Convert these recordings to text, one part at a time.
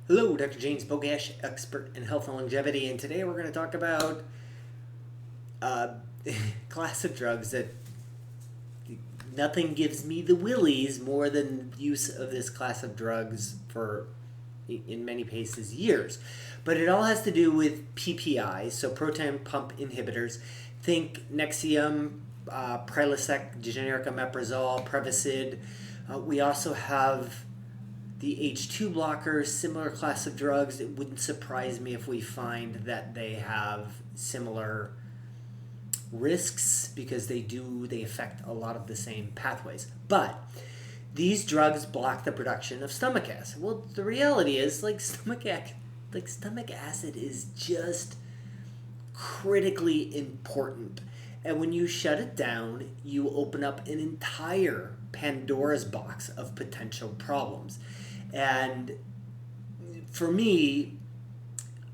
Hello, Dr. James Bogash, expert in health and longevity, and today we're going to talk about a class of drugs that nothing gives me the willies more than use of this class of drugs for, in many cases, years. But it all has to do with PPIs, so proton pump inhibitors. Think Nexium, Prilosec, generic omeprazole, Prevacid. We also have the H2 blockers, similar class of drugs. It wouldn't surprise me if we find that they have similar risks because they affect a lot of the same pathways. But these drugs block the production of stomach acid. Well, the reality is stomach acid is just critically important. And when you shut it down, you open up an entire Pandora's box of potential problems. And for me,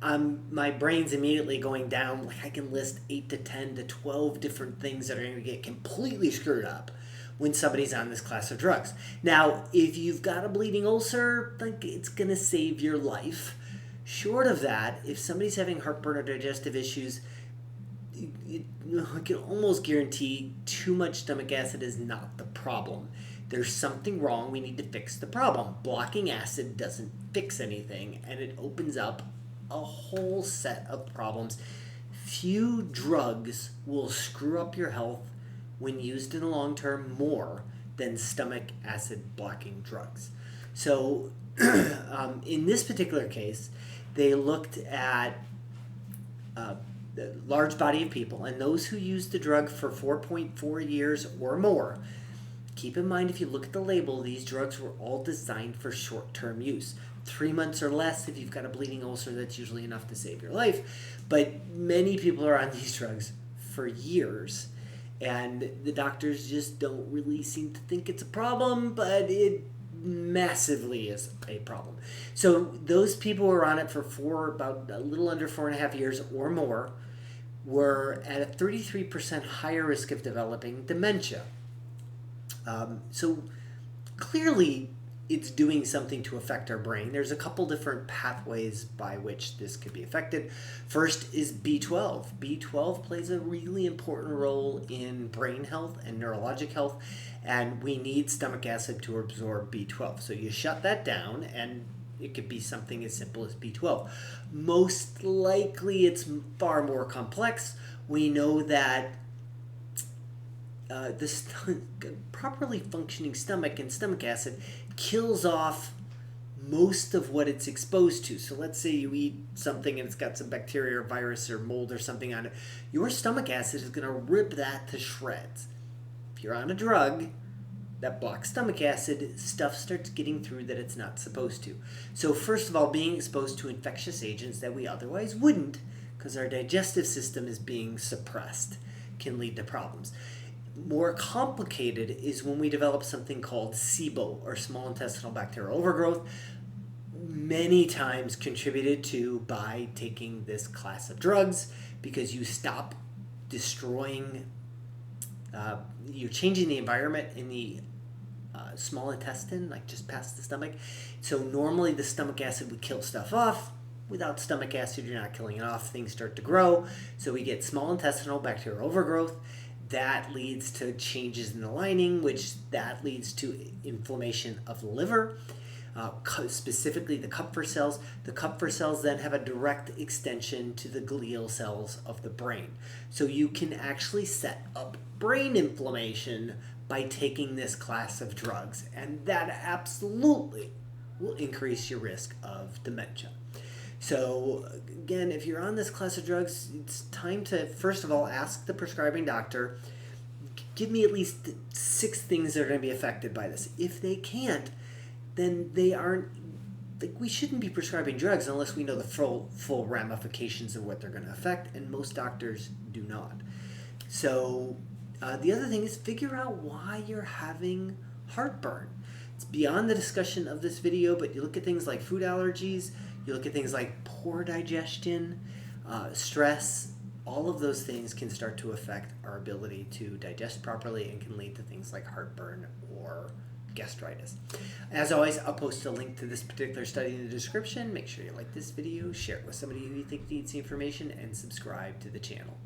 my brain's immediately going down. Like I can list 8 to 10 to 12 different things that are going to get completely screwed up when somebody's on this class of drugs. Now, if you've got a bleeding ulcer, it's going to save your life. Short of that, if somebody's having heartburn or digestive issues, I can almost guarantee too much stomach acid is not the problem. There's something wrong. We need to fix the problem. Blocking acid doesn't fix anything, and it opens up a whole set of problems. Few drugs will screw up your health when used in the long term more than stomach acid blocking drugs. So in this particular case, they looked at the large body of people, and those who used the drug for 4.4 years or more. Keep in mind, if you look at the label, these drugs were all designed for short-term use. 3 months or less, if you've got a bleeding ulcer, that's usually enough to save your life. But many people are on these drugs for years, and the doctors just don't really seem to think it's a problem, but it massively is a problem. So those who were on it for about a little under 4.5 years or more were at a 33% higher risk of developing dementia. So clearly it's doing something to affect our brain. There's a couple different pathways by which this could be affected. First is B12. B12 plays a really important role in brain health and neurologic health, and we need stomach acid to absorb B12. So you shut that down, and it could be something as simple as B12. Most likely it's far more complex. We know that this properly functioning stomach and stomach acid kills off most of what it's exposed to. So let's say you eat something and it's got some bacteria or virus or mold or something on it. Your stomach acid is going to rip that to shreds. If you're on a drug that blocks stomach acid, stuff starts getting through that it's not supposed to. So first of all, being exposed to infectious agents that we otherwise wouldn't, because our digestive system is being suppressed, can lead to problems. More complicated is when we develop something called SIBO, or small intestinal bacterial overgrowth, many times contributed to by taking this class of drugs, because you stop destroying, you're changing the environment in the small intestine, like just past the stomach. So normally the stomach acid would kill stuff off. Without stomach acid, you're not killing it off. Things start to grow. So we get small intestinal bacterial overgrowth. That leads to changes in the lining, which that leads to inflammation of the liver, specifically the Kupffer cells. The Kupffer cells then have a direct extension to the glial cells of the brain. So you can actually set up brain inflammation by taking this class of drugs, and that absolutely will increase your risk of dementia. So again, if you're on this class of drugs, it's time to, first of all, ask the prescribing doctor, give me at least 6 things that are going to be affected by this. If they can't, then they aren't, we shouldn't be prescribing drugs unless we know the full ramifications of what they're going to affect, and most doctors do not. So the other thing is figure out why you're having heartburn. It's beyond the discussion of this video, but you look at things like food allergies, you look at things like poor digestion, stress. All of those things can start to affect our ability to digest properly and can lead to things like heartburn or gastritis. As always, I'll post a link to this particular study in the description. Make sure you like this video, share it with somebody who you think needs the information, and subscribe to the channel.